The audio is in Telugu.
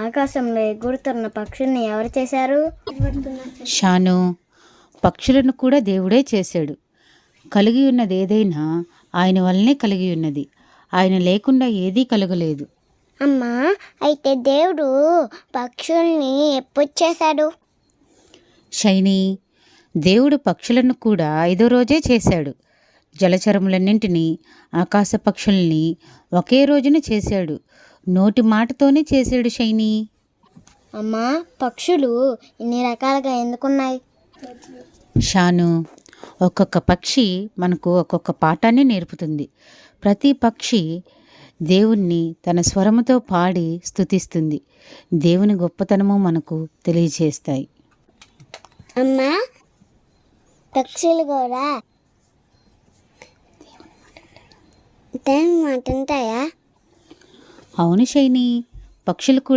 ఆకాశంలో ఎగురుతున్న పక్షుల్ని ఎవరు చేశారు? షాను, పక్షులను కూడా దేవుడే చేశాడు. కలిగి ఉన్నది ఏదైనా ఆయన వల్లనే కలిగి ఉన్నది. ఆయన లేకుండా ఏదీ కలగలేదు. అమ్మా, అయితే దేవుడు పక్షుల్ని ఎప్పుడు చేశాడు? షైనీ, దేవుడు పక్షులను కూడా 5వ రోజే చేశాడు. జలచరములన్నింటినీ, ఆకాశ పక్షుల్ని ఒకే రోజున చేశాడు. నోటి మాటతోనే చేశాడు షైనీ. అమ్మా, పక్షులు ఇన్ని రకాలుగా ఎందుకున్నాయి? షాను, ఒక్కొక్క పక్షి మనకు ఒక్కొక్క పాఠాన్ని నేర్పుతుంది. ప్రతి పక్షి దేవుణ్ణి తన స్వరముతో పాడి స్తుతిస్తుంది. దేవుని గొప్పతనము మనకు తెలియజేస్తాయి. అమ్మా, పక్షులు కూడా దేవుని మాట ఉంటాయా? అవును షైనీ, పక్షులు కూడా